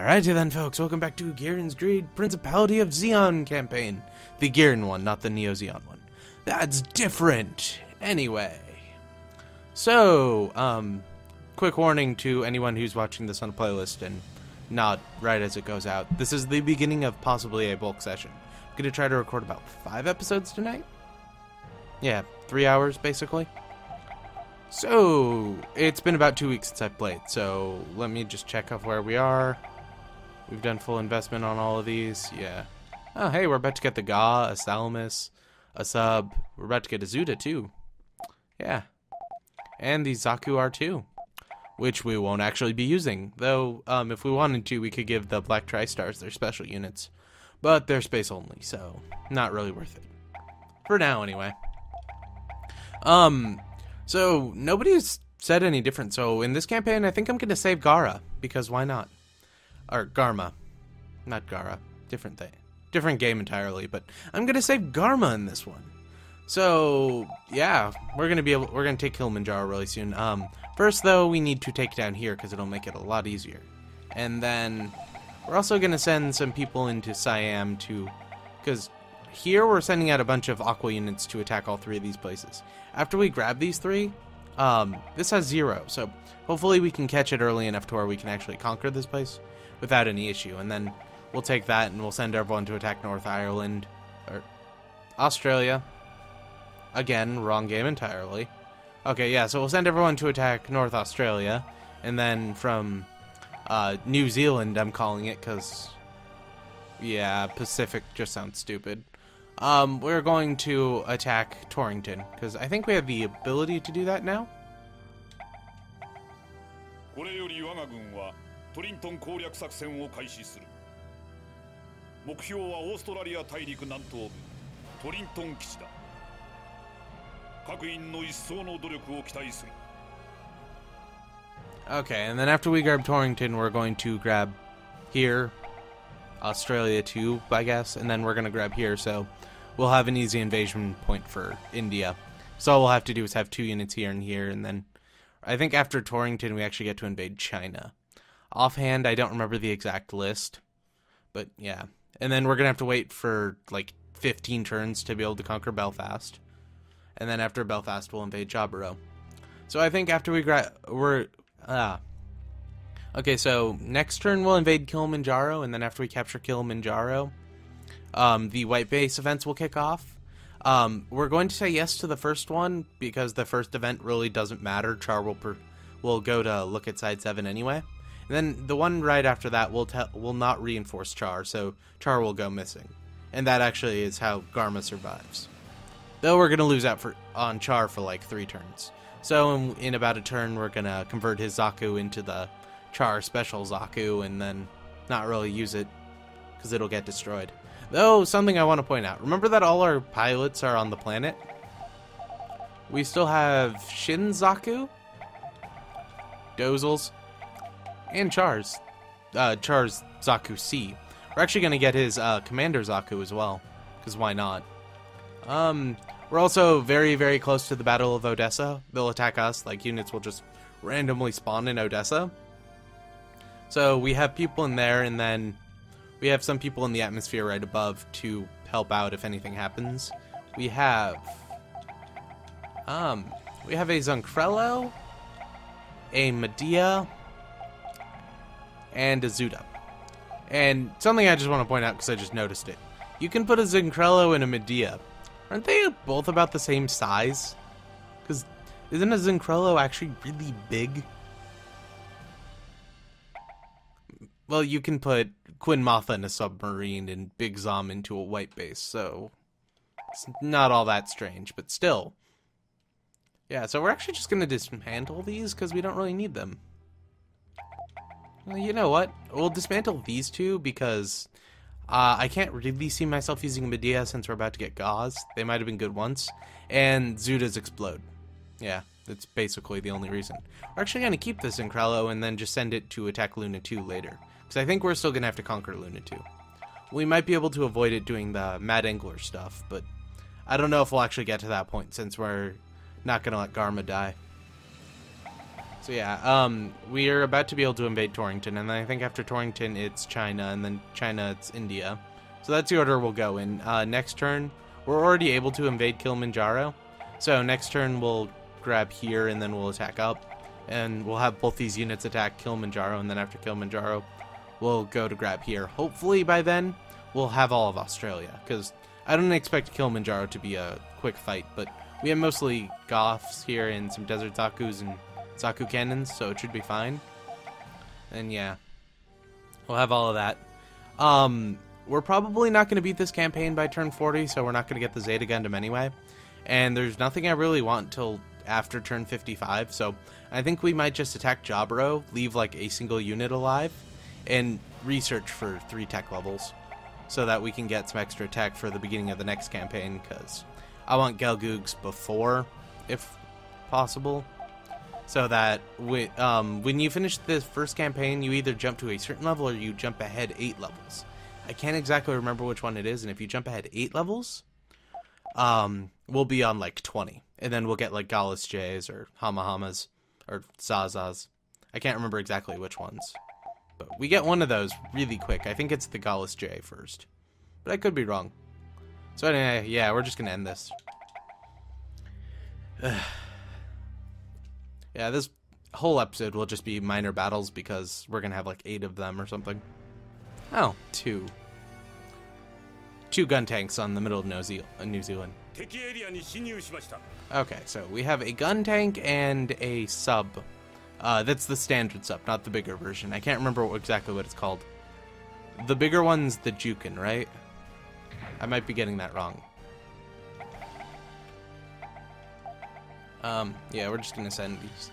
Alrighty then, folks, welcome back to Gihren's Greed Principality of Zeon campaign. The Gihren one, not the Neo Zeon one. That's different! Anyway. So, quick warning to anyone who's watching this on a playlist and not right as it goes out. This is the beginning of possibly a bulk session. I'm gonna try to record about 5 episodes tonight. Yeah, 3 hours, basically. So, it's been about 2 weeks since I've played, so let me just check off where we are. We've done full investment on all of these, yeah. Oh, hey, we're about to get the Ga, a Salamis, a Sub. We're about to get a Zuda, too. Yeah. And the Zaku are too, which we won't actually be using. Though, if we wanted to, we could give the Black Tri-Stars their special units. But they're space only, so not really worth it. For now, anyway. So, nobody's said any different. So, in this campaign, I think I'm going to save Gara, because why not? Or Garma. Not Gara. Different thing. Different game entirely, but I'm going to save Garma in this one. So, yeah, we're going to take Kilimanjaro really soon. First, though, we need to take down here, because it'll make it a lot easier. And then, we're also going to send some people into Siam to, because here we're sending out a bunch of Aqua units to attack all 3 of these places. After we grab these 3, this has 0, so hopefully we can catch it early enough to where we can actually conquer this place without any issue. And then we'll take that and we'll send everyone to attack North Ireland, or Australia. Again, wrong game entirely. Okay, yeah, so we'll send everyone to attack North Australia, and then from New Zealand, I'm calling it, because, yeah, Pacific just sounds stupid. We're going to attack Torrington, because I think we have the ability to do that now. Okay, and then after we grab Torrington, we're going to grab here, Australia too, I guess, and then we're going to grab here, so we'll have an easy invasion point for India. So all we'll have to do is have 2 units here and here, and then I think after Torrington we actually get to invade China. Offhand, I don't remember the exact list, but yeah. And then we're going to have to wait for like 15 turns to be able to conquer Belfast. And then after Belfast, we'll invade Jaburo. So I think after we okay, so next turn we'll invade Kilimanjaro, and then after we capture Kilimanjaro, the White Base events will kick off. We're going to say yes to the first one, because the first event really doesn't matter. Char will go to look at Side 7 anyway. And then the one right after that will not reinforce Char, so Char will go missing. And that actually is how Garma survives. Though we're going to lose out on Char for like 3 turns. So in about a turn, we're going to convert his Zaku into the Char special Zaku, and then not really use it, because it'll get destroyed. Though, something I want to point out. Remember that all our pilots are on the planet? We still have Shin Zaku, Dozels, and Char's Zaku C. We're actually going to get his Commander Zaku as well, because why not? We're also very, very close to the Battle of Odessa. They'll attack us, like units will just randomly spawn in Odessa. So we have people in there, and then we have some people in the atmosphere right above to help out if anything happens. We have a Zonkrello, a Medea, and a Zuda. And something I just want to point out because I just noticed it. You can put a Zonkrello and a Medea. Aren't they both about the same size? Because isn't a Zonkrello actually really big? Well, you can put Quinn Matha in a submarine and Big Zom into a White Base, so it's not all that strange, but still. Yeah, so we're actually just going to dismantle these because we don't really need them. Well, you know what? We'll dismantle these 2 because I can't really see myself using Medea since we're about to get Gauze. They might have been good once. And Zudas explode. Yeah, that's basically the only reason. We're actually going to keep this in Krello and then just send it to attack Luna 2 later. Because I think we're still going to have to conquer Luna 2. We might be able to avoid it doing the Mad Angler stuff, but I don't know if we'll actually get to that point since we're not going to let Garma die. So yeah, we are about to be able to invade Torrington, and then I think after Torrington it's China, and then China it's India. So that's the order we'll go in. Next turn, we're already able to invade Kilimanjaro. So next turn we'll grab here, and then we'll attack up. And we'll have both these units attack Kilimanjaro, and then after Kilimanjaro, we'll go to grab here. Hopefully by then, we'll have all of Australia, because I don't expect Kilimanjaro to be a quick fight, but we have mostly Goths here and some Desert Zakus and Zaku cannons, so it should be fine. And yeah, we'll have all of that. We're probably not going to beat this campaign by turn 40, so we're not going to get the Zeta Gundam anyway. And there's nothing I really want till after turn 55, so I think we might just attack Jaburo, leave like a single unit alive, and research for 3 tech levels, so that we can get some extra tech for the beginning of the next campaign, because I want Gelgoogs before, if possible, so that when you finish the first campaign, you either jump to a certain level or you jump ahead 8 levels. I can't exactly remember which one it is, and if you jump ahead 8 levels, we'll be on like 20, and then we'll get like Gallus J's or Hamahamas or Zazas. I can't remember exactly which ones, but we get one of those really quick. I think it's the Gallus J first, but I could be wrong. So anyway, yeah, we're just gonna end this. Yeah, this whole episode will just be minor battles because we're gonna have like 8 of them or something. Oh, 2 gun tanks on the middle of New Zealand. Okay, so we have a gun tank and a sub. That's the standard sub, not the bigger version. I can't remember exactly what it's called. The bigger one's the Jukin, right? I might be getting that wrong. Yeah, we're just gonna send these.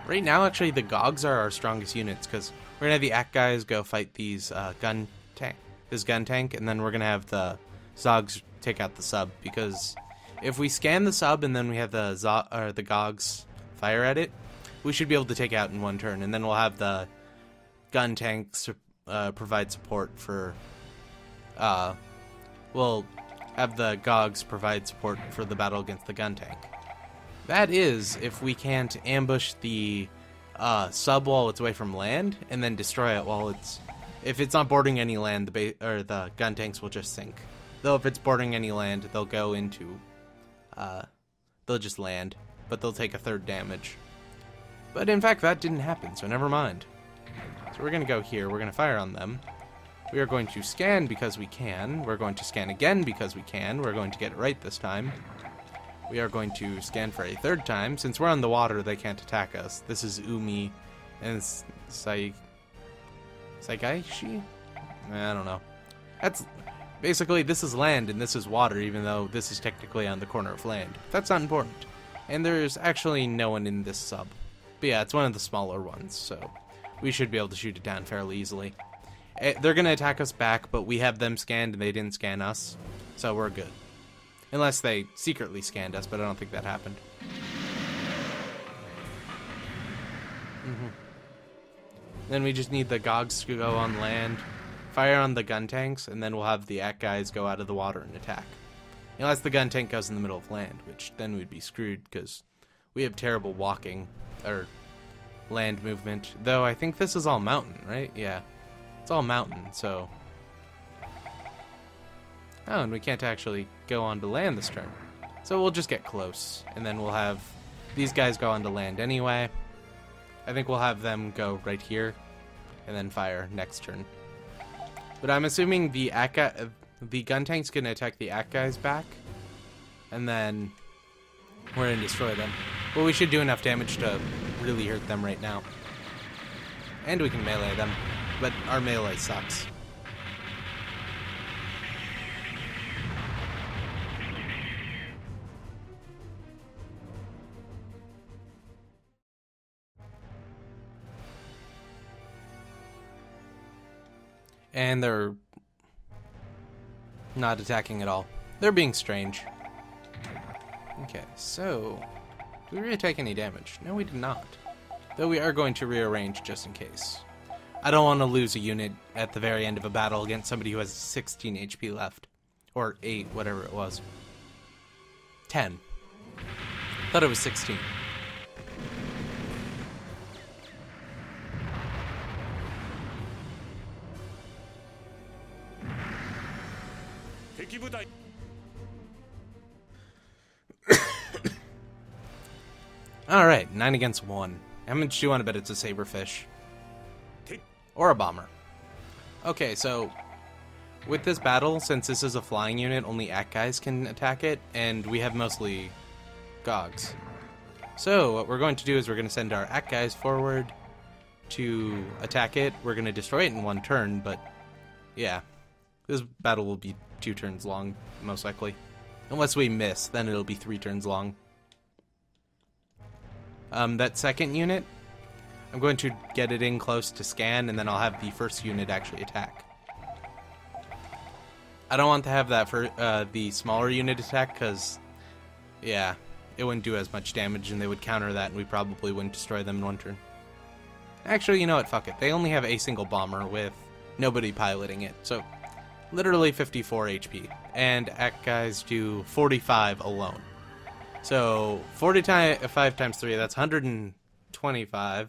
Right now, actually, the Gogs are our strongest units, because we're gonna have the AK guys go fight these gun tank, and then we're gonna have the Zogs take out the sub, because if we scan the sub and then we have the Gogs fire at it, we should be able to take it out in 1 turn, and then we'll have the gun tanks provide support for. We'll have the Gogs provide support for the battle against the gun tank. That is, if we can't ambush the sub while it's away from land, and then destroy it while it's... If it's not boarding any land, the gun tanks will just sink. Though if it's boarding any land, they'll go into... they'll just land, but they'll take a 3rd damage. But in fact, that didn't happen, so never mind. So we're going to go here, we're going to fire on them. We are going to scan because we can. We're going to scan again because we can. We're going to get it right this time. We are going to scan for a 3rd time. Since we're on the water, they can't attack us. This is Umi and Saigaishi? I don't know. That's basically, this is land and this is water, even though this is technically on the corner of land. That's not important. And there's actually no one in this sub. But yeah, it's one of the smaller ones, so we should be able to shoot it down fairly easily. They're going to attack us back, but we have them scanned and they didn't scan us, so we're good. Unless they secretly scanned us, but I don't think that happened. Then we just need the Gogs to go on land, fire on the gun tanks, and then we'll have the AK guys go out of the water and attack. Unless the gun tank goes in the middle of land, which then we'd be screwed because we have terrible walking, or land movement. Though I think this is all mountain, right? Yeah. It's all mountain, so... Oh, and we can't actually go onto land this turn. So we'll just get close, and then we'll have these guys go onto land anyway. I think we'll have them go right here, and then fire next turn. But I'm assuming the gun tank's gonna attack the AK guys back, and then we're gonna destroy them. But we should do enough damage to really hurt them right now. And we can melee them, but our melee sucks. And they're not attacking at all. They're being strange. Okay, so... Did we really take any damage? No, we did not. Though we are going to rearrange just in case. I don't want to lose a unit at the very end of a battle against somebody who has 16 HP left. Or 8, whatever it was. 10. Thought it was 16. Alright, 9 against 1. How much do you want to bet it's a saberfish? Or a bomber. Okay, so with this battle, since this is a flying unit, only ACK guys can attack it, and we have mostly Gogs. So what we're going to do is we're going to send our ACK guys forward to attack it. We're going to destroy it in 1 turn, but yeah, this battle will be 2 turns long, most likely. Unless we miss, then it'll be 3 turns long. That second unit, I'm going to get it in close to scan, and then I'll have the first unit actually attack. I don't want to have that for the smaller unit attack, because, yeah, it wouldn't do as much damage, and they would counter that, and we probably wouldn't destroy them in 1 turn. Actually, you know what, fuck it. They only have a single bomber with nobody piloting it, so literally 54 HP. And ACK guys do 45 alone. So 45 times 3, that's 125,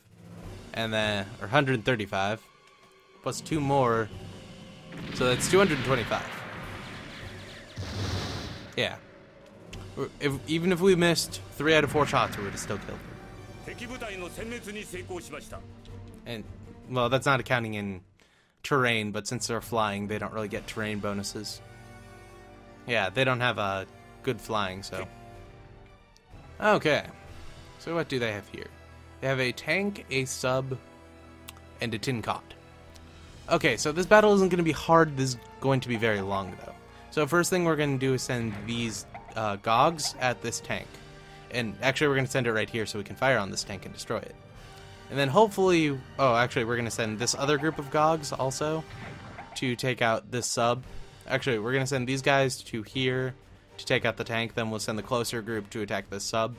and then, or 135, plus 2 more, so that's 225. Yeah. Even if we missed 3 out of 4 shots, we would have still killed them. And, well, that's not accounting in terrain, but since they're flying, they don't really get terrain bonuses. Yeah, they don't have a good flying, so. Okay. So what do they have here? They have a tank, a sub, and a tin cod. Okay, so this battle isn't going to be hard. This is going to be very long, though. So first thing we're going to do is send these Gogs at this tank. And actually, we're going to send it right here so we can fire on this tank and destroy it. And then hopefully... Oh, actually, we're going to send this other group of Gogs also to take out this sub. Actually, we're going to send these guys to here to take out the tank. Then we'll send the closer group to attack this sub,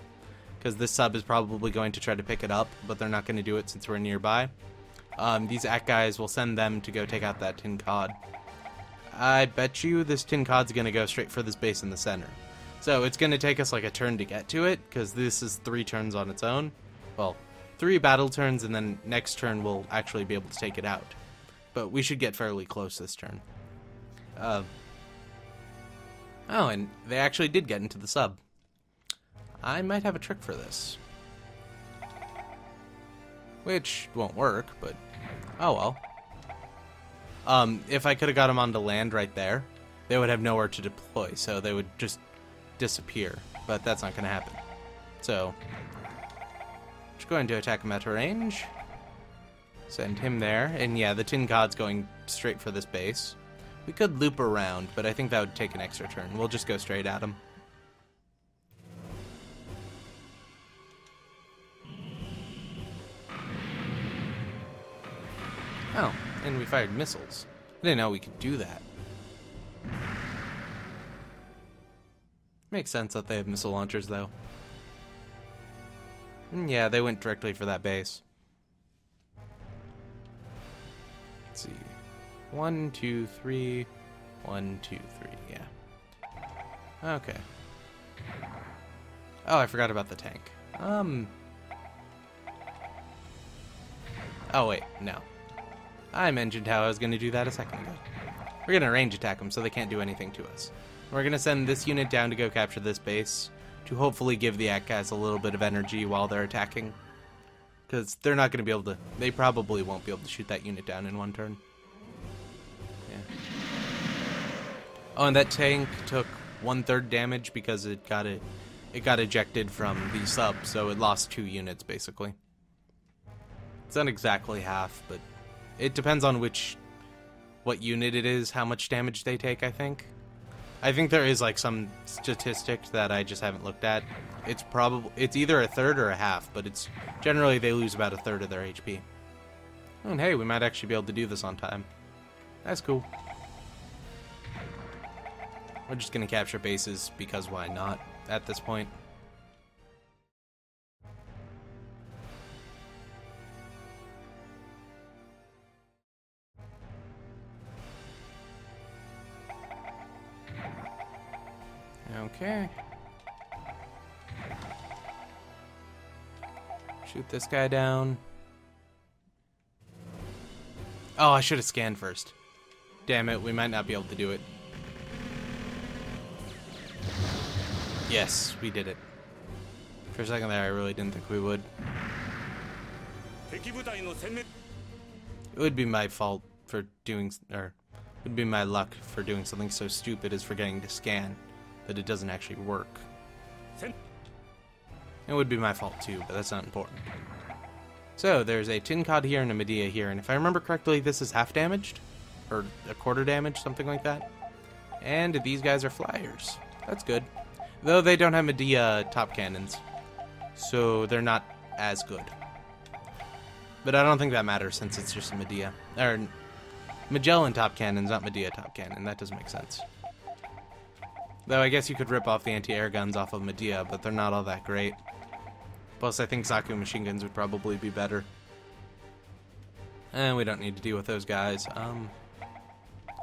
because this sub is probably going to try to pick it up, but they're not going to do it since we're nearby. These ACK guys will send them to go take out that tin cod. I bet you this tin cod's going to go straight for this base in the center. So it's going to take us like a turn to get to it, because this is 3 turns on its own. Well, 3 battle turns, and then next turn we'll actually be able to take it out. But we should get fairly close this turn. Oh, and they actually did get into the sub. I might have a trick for this. Which won't work, but oh well. If I could have got them onto land right there, they would have nowhere to deploy, so they would just disappear. But that's not going to happen. So, just going to attack him at range. Send him there. And yeah, the tin cod's going straight for this base. We could loop around, but I think that would take an extra turn. We'll just go straight at him. Oh, and we fired missiles. I didn't know we could do that. Makes sense that they have missile launchers, though. And yeah, they went directly for that base. Let's see. 1, 2, 3. 1, 2, 3. Yeah. Okay. Oh, I forgot about the tank. Oh, wait. No. I mentioned how I was going to do that a second ago. We're going to range attack them so they can't do anything to us. We're going to send this unit down to go capture this base to hopefully give the ACK guys a little bit of energy while they're attacking. Because they're not going to be able to... They probably won't be able to shoot that unit down in 1 turn. Yeah. Oh, and that tank took 1/3 damage because it got ejected from the sub, so it lost 2 units, basically. It's not exactly half, but it depends on what unit it is, how much damage they take, I think. I think there is like some statistic that I just haven't looked at. It's either 1/3 or 1/2, but it's generally they lose about 1/3 of their HP. And hey, we might actually be able to do this on time. That's cool. We're just gonna capture bases because why not at this point. Okay. Shoot this guy down. Oh, I should have scanned first. Damn it, we might not be able to do it. Yes, we did it. For a second there, I really didn't think we would. It would be my fault for doing, or it would be my luck for doing something so stupid as forgetting to scan that it doesn't actually work. It would be my fault too, but that's not important. So, there's a tin cod here and a Medea here, and if I remember correctly, this is half damaged? Or a quarter damage, something like that. And these guys are flyers. That's good. Though they don't have Medea top cannons, so they're not as good. But I don't think that matters since it's just a Medea. Or, Magellan top cannons, not Medea top cannon. That doesn't make sense. Though I guess you could rip off the anti-air guns off of Medea, but they're not all that great. Plus, I think Zaku machine guns would probably be better. And we don't need to deal with those guys. Oh,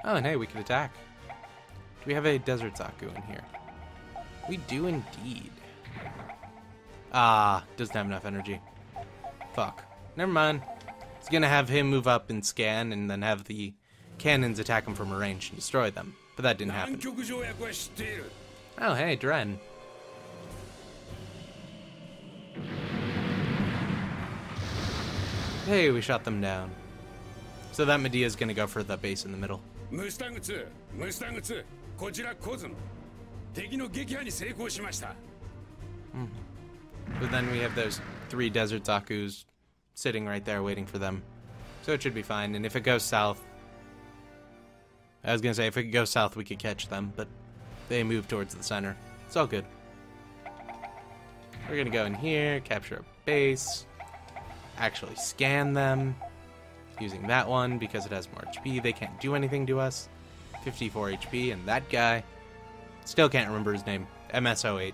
and hey, we could attack. Do we have a Desert Zaku in here? We do indeed. Ah, doesn't have enough energy. Fuck. Never mind. It's gonna have him move up and scan, and then have the cannons attack him from a range and destroy them. But that didn't happen. Oh, hey, Gihren. Hey, we shot them down. So that Medea's gonna go for the base in the middle. But then we have those 3 Desert Zakus sitting right there waiting for them. So it should be fine. And if it goes south... I was gonna say, if it goes south, we could catch them, but they move towards the center. It's all good. We're gonna go in here, capture a base, actually scan them, using that one because it has more HP. They can't do anything to us. 54 HP, and that guy, still can't remember his name, MS-08.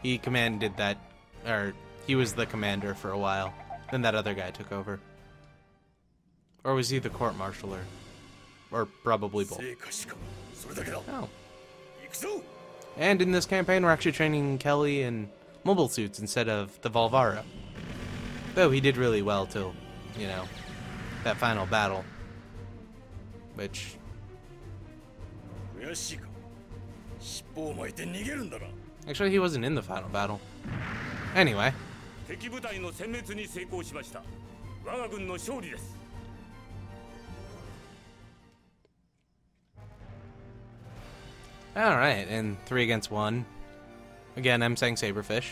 He commanded that, or he was the commander for a while. Then that other guy took over. Or was he the court-martialer? Or probably both. Oh. And in this campaign, we're actually training Kelly in mobile suits instead of the Volvara. Though he did really well till, you know, that final battle. Which... Actually, he wasn't in the final battle. Anyway. Alright, and 3 against 1. Again, I'm saying Saberfish.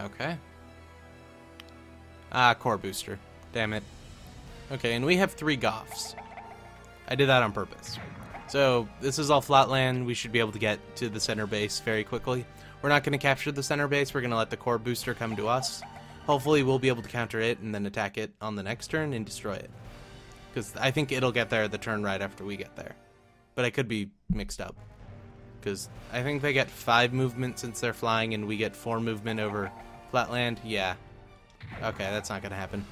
Okay. Ah, core booster. Damn it. Okay, and we have 3 Goths. I did that on purpose. So, this is all flatland. We should be able to get to the center base very quickly. We're not going to capture the center base. We're going to let the core booster come to us. Hopefully, we'll be able to counter it and then attack it on the next turn and destroy it. Because I think it'll get there the turn right after we get there. But I could be mixed up. Because I think they get 5 movement since they're flying and we get 4 movement over flatland. Yeah. Okay, that's not going to happen.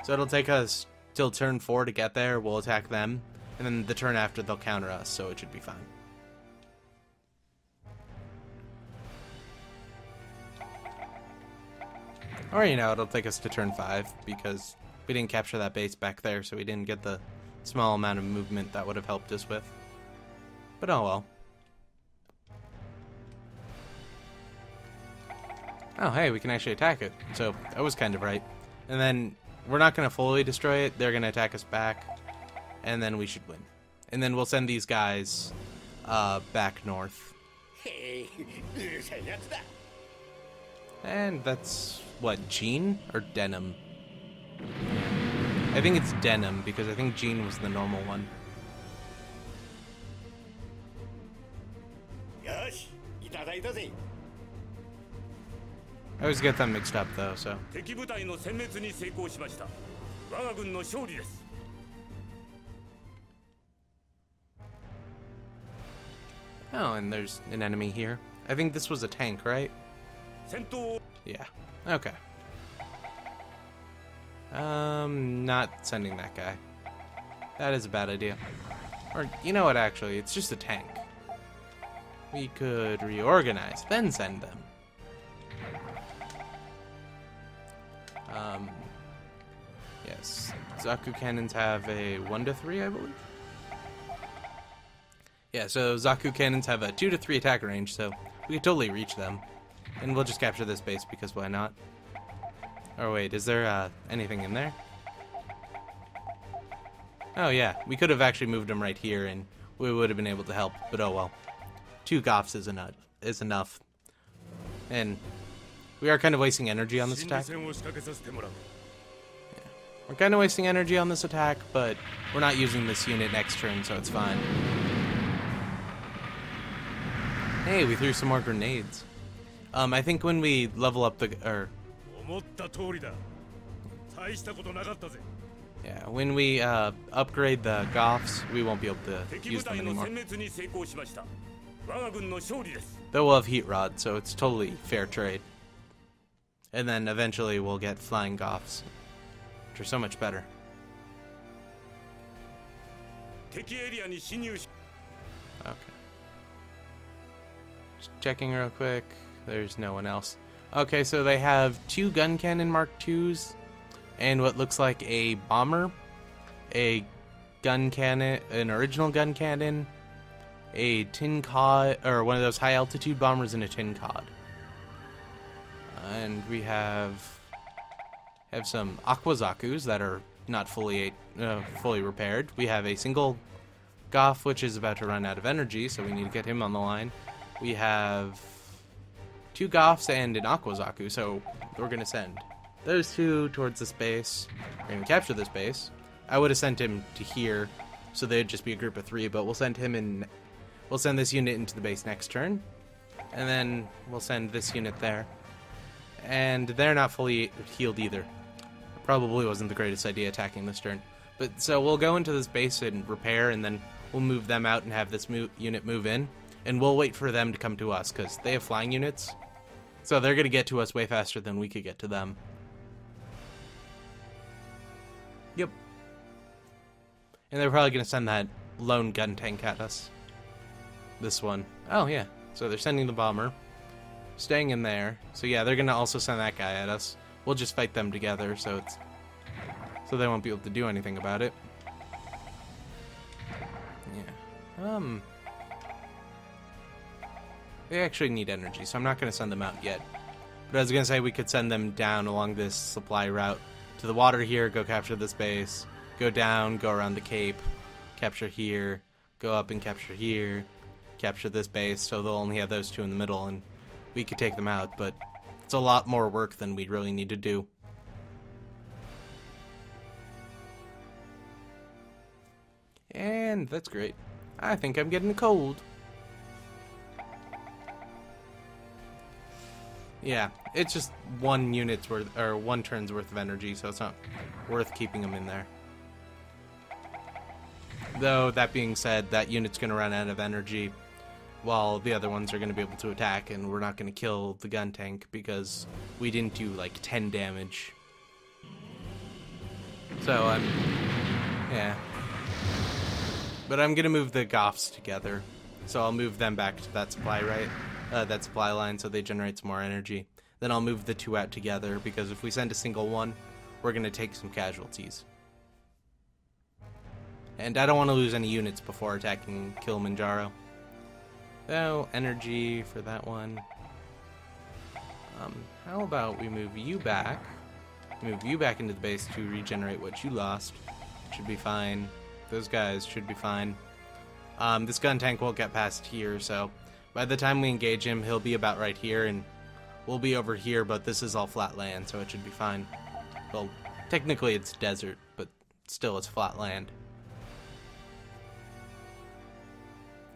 So it'll take us till turn 4 to get there. We'll attack them. And then the turn after, they'll counter us, so it should be fine. Or, you know, it'll take us to turn 5 because we didn't capture that base back there, so we didn't get the small amount of movement that would have helped us with. But oh well. Oh, hey, we can actually attack it. So, I was kind of right. And then, we're not going to fully destroy it. They're going to attack us back. And then we should win. And then we'll send these guys back north. And that's, what, Gihren or Denim? I think it's Denim, because I think Gihren was the normal one. I always get them mixed up, though, so... Oh, and there's an enemy here. I think this was a tank, right? Yeah. Okay. Not sending that guy. That is a bad idea. Or, you know what, actually, it's just a tank. We could reorganize, then send them. Yes. Zaku cannons have a 1 to 3, I believe. Yeah, so Zaku cannons have a 2 to 3 attack range, so we could totally reach them. And we'll just capture this base because why not? Oh wait, is there anything in there? Oh yeah, we could have actually moved them right here and we would have been able to help, but oh well. 2 Goths is enough. And we are kind of wasting energy on this attack. Yeah. We're kind of wasting energy on this attack, but we're not using this unit next turn, so it's fine. Hey, we threw some more grenades. I think when we level up yeah, when we upgrade the Goths, we won't be able to use them anymore. Though we'll have Heat Rod, so it's totally fair trade. And then eventually we'll get Flying Goths, which are so much better. Okay. Just checking real quick. There's no one else. Okay, so they have 2 gun cannon Mark IIs and what looks like a bomber, a gun cannon, an original gun cannon, a tin cod, or one of those high altitude bombers, and a tin cod. And we have some Aqua Zakus that are not fully repaired. We have a single Goth which is about to run out of energy, so we need to get him on the line. We have 2 Goths and an Aqua Zaku, so we're gonna send those 2 towards this base. We're gonna capture this base. I would have sent him to here, so they'd just be a group of 3, but we'll send him in. We'll send this unit into the base next turn, and then we'll send this unit there. And they're not fully healed either. Probably wasn't the greatest idea attacking this turn. But so we'll go into this base and repair, and then we'll move them out and have this unit move in. And we'll wait for them to come to us, because they have flying units. So they're going to get to us way faster than we could get to them. Yep. And they're probably going to send that lone gun tank at us. This one. Oh, yeah. So they're sending the bomber. Staying in there. So yeah, they're going to also send that guy at us. We'll just fight them together, so they won't be able to do anything about it. Yeah. They actually need energy, so I'm not going to send them out yet. But I was going to say we could send them down along this supply route to the water here, go capture this base, go down, go around the cape, capture here, go up and capture here, capture this base, so they'll only have those 2 in the middle, and we could take them out, but it's a lot more work than we really need to do. And that's great. I think I'm getting a cold. Yeah, it's just 1 unit's worth, or 1 turn's worth of energy, so it's not worth keeping them in there. Though, that being said, that unit's going to run out of energy, while the other ones are going to be able to attack, and we're not going to kill the gun tank, because we didn't do, like, 10 damage. So, yeah. But I'm going to move the Goths together, so I'll move them back to that supply, that supply line, so they generate some more energy. Then I'll move the 2 out together, because if we send a single one, we're going to take some casualties. And I don't want to lose any units before attacking Kilimanjaro. So, energy for that one. How about we move you back? Move you back into the base to regenerate what you lost. Should be fine. Those guys should be fine. This gun tank won't get past here, so by the time we engage him, he'll be about right here, and we'll be over here, but this is all flat land, so it should be fine. Well, technically it's desert, but still it's flat land.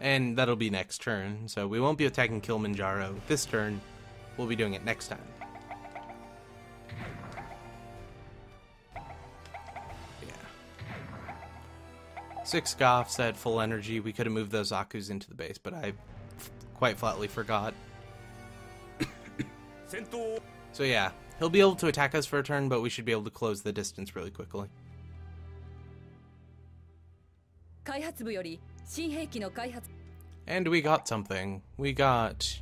And that'll be next turn, so we won't be attacking Kilimanjaro this turn. We'll be doing it next time. Yeah. 6 Goths at full energy. We could have moved those Zakus into the base, but I quite flatly forgot. So yeah, he'll be able to attack us for a turn, but we should be able to close the distance really quickly. And we got something. We got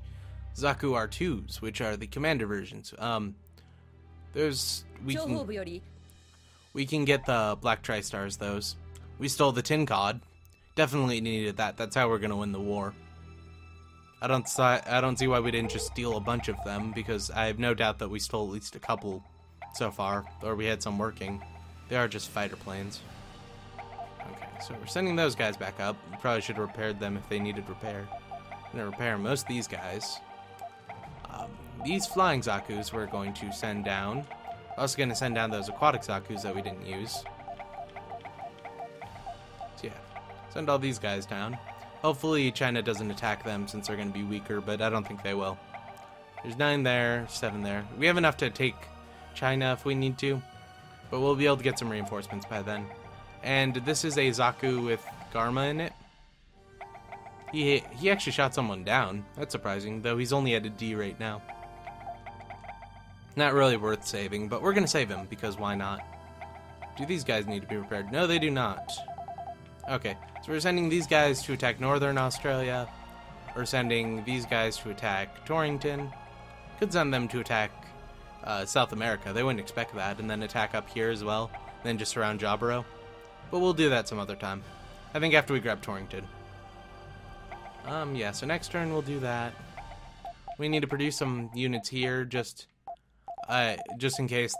Zaku R2s, which are the commander versions. We can get the black tri-stars, those. We stole the tin cod, Definitely needed that. That's how we're gonna win the war. I don't see why we didn't just steal a bunch of them, because I have no doubt that we stole at least a couple so far, or we had some working. They are just fighter planes. Okay, so we're sending those guys back up. We probably should have repaired them if they needed repair. I'm gonna repair most of these guys. These flying Zakus we're going to send down. Also gonna send down those aquatic Zakus that we didn't use. So yeah, send all these guys down. Hopefully China doesn't attack them since they're going to be weaker, but I don't think they will. There's 9 there, 7 there. We have enough to take China if we need to, but we'll be able to get some reinforcements by then. And this is a Zaku with Garma in it. He actually shot someone down. That's surprising, though he's only at a D right now. Not really worth saving, but we're going to save him, because why not? Do these guys need to be repaired? No, they do not. Okay, so we're sending these guys to attack Northern Australia. We're sending these guys to attack Torrington. Could send them to attack South America. They wouldn't expect that. And then attack up here as well. And then just surround Jaburo. But we'll do that some other time. I think after we grab Torrington. Yeah, so next turn we'll do that. We need to produce some units here just in case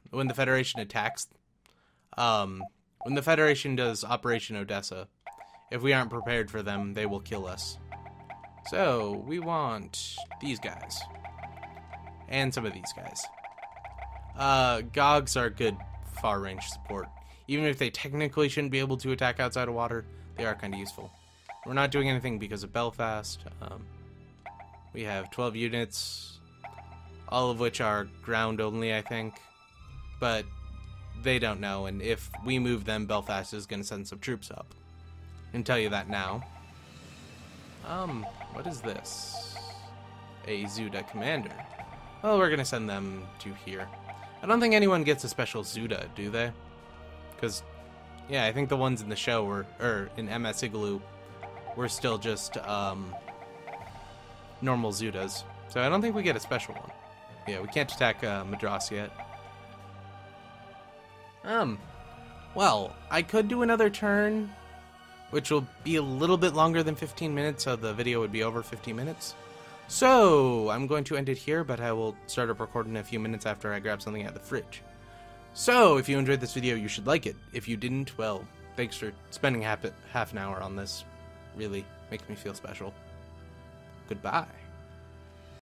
when the Federation attacks. When the Federation does Operation Odessa, if we aren't prepared for them, they will kill us. So, we want these guys. And some of these guys. Gogs are good far-range support. Even if they technically shouldn't be able to attack outside of water, they are kind of useful. We're not doing anything because of Belfast. We have 12 units, all of which are ground only, I think. But they don't know, and if we move them, Belfast is going to send some troops up. I can tell you that now. What is this? A Zuda commander. Well, we're going to send them to here. I don't think anyone gets a special Zuda, do they? Because, yeah, I think the ones in the show were, or in MS Igloo, were still just, normal Zudas. So I don't think we get a special one. Yeah, we can't attack, Madras yet. Well, I could do another turn, which will be a little bit longer than 15 minutes, so the video would be over 15 minutes. So, I'm going to end it here, but I will start up recording in a few minutes after I grab something out of the fridge. So, if you enjoyed this video, you should like it. If you didn't, well, thanks for spending half an hour on this. Really makes me feel special. Goodbye.